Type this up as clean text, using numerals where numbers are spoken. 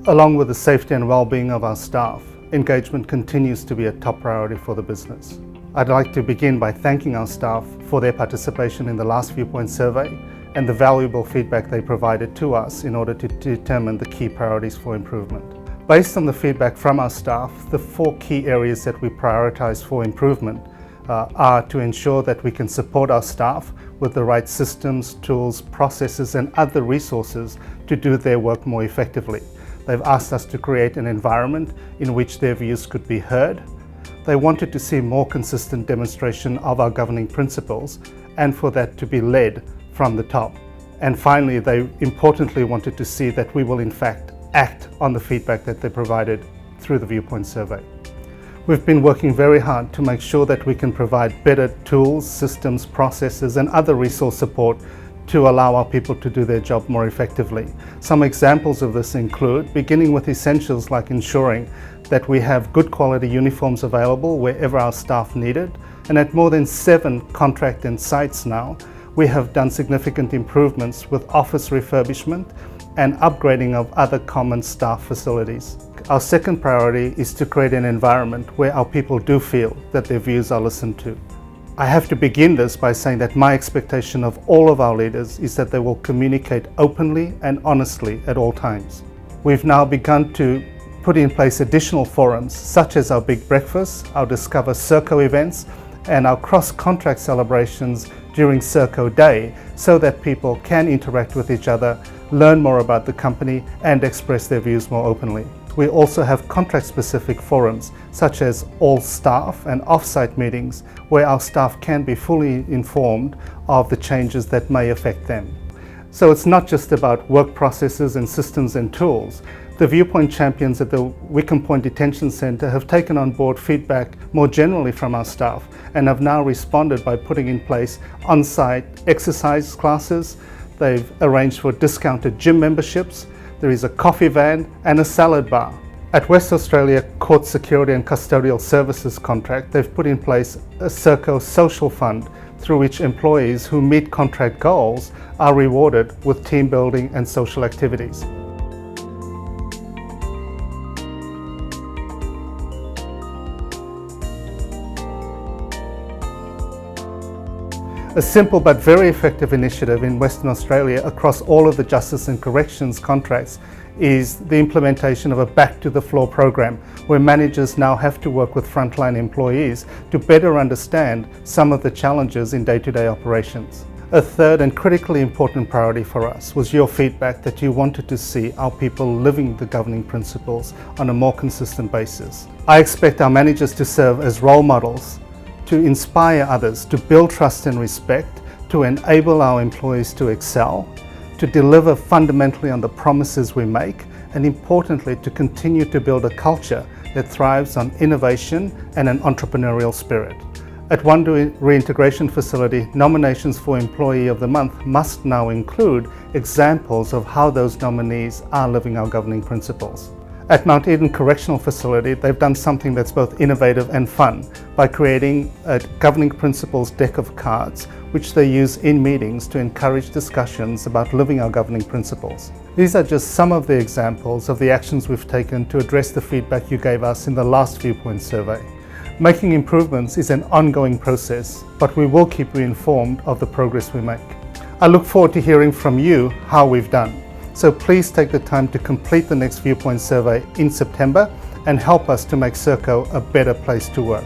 Along with the safety and well-being of our staff, engagement continues to be a top priority for the business. I'd like to begin by thanking our staff for their participation in the last Viewpoint survey and the valuable feedback they provided to us in order to determine the key priorities for improvement. Based on the feedback from our staff, the 4 key areas that we prioritize for improvement are to ensure that we can support our staff with the right systems, tools, processes and other resources to do their work more effectively. They've asked us to create an environment in which their views could be heard. They wanted to see more consistent demonstration of our governing principles and for that to be led from the top. And finally, they importantly wanted to see that we will in fact act on the feedback that they provided through the Viewpoint survey. We've been working very hard to make sure that we can provide better tools, systems, processes and other resource support to allow our people to do their job more effectively. Some examples of this include beginning with essentials like ensuring that we have good quality uniforms available wherever our staff need it, and at more than 7 contract and sites now, we have done significant improvements with office refurbishment and upgrading of other common staff facilities. Our second priority is to create an environment where our people do feel that their views are listened to. I have to begin this by saying that my expectation of all of our leaders is that they will communicate openly and honestly at all times. We've now begun to put in place additional forums such as our Big Breakfast, our Discover Serco events and our cross-contract celebrations during Serco Day so that people can interact with each other, learn more about the company and express their views more openly. We also have contract-specific forums such as all staff and off-site meetings where our staff can be fully informed of the changes that may affect them. So it's not just about work processes and systems and tools. The Viewpoint champions at the Wickham Point Detention Centre have taken on board feedback more generally from our staff and have now responded by putting in place on-site exercise classes. They've arranged for discounted gym memberships. There is a coffee van and a salad bar. At West Australia Court Security and Custodial Services contract, they've put in place a serco social fund through which employees who meet contract goals are rewarded with team building and social activities. A simple but very effective initiative in Western Australia across all of the Justice and Corrections contracts is the implementation of a Back to the Floor program, where managers now have to work with frontline employees to better understand some of the challenges in day-to-day operations. A third and critically important priority for us was your feedback that you wanted to see our people living the governing principles on a more consistent basis. I expect our managers to serve as role models, to inspire others, to build trust and respect, to enable our employees to excel, to deliver fundamentally on the promises we make, and importantly, to continue to build a culture that thrives on innovation and an entrepreneurial spirit. At Wandoo Reintegration Facility, nominations for Employee of the Month must now include examples of how those nominees are living our governing principles. At Mount Eden Correctional Facility, they've done something that's both innovative and fun by creating a governing principles deck of cards, which they use in meetings to encourage discussions about living our governing principles. These are just some of the examples of the actions we've taken to address the feedback you gave us in the last Viewpoint survey. Making improvements is an ongoing process, but we will keep you informed of the progress we make. I look forward to hearing from you how we've done. So please take the time to complete the next Viewpoint survey in September and help us to make Serco a better place to work.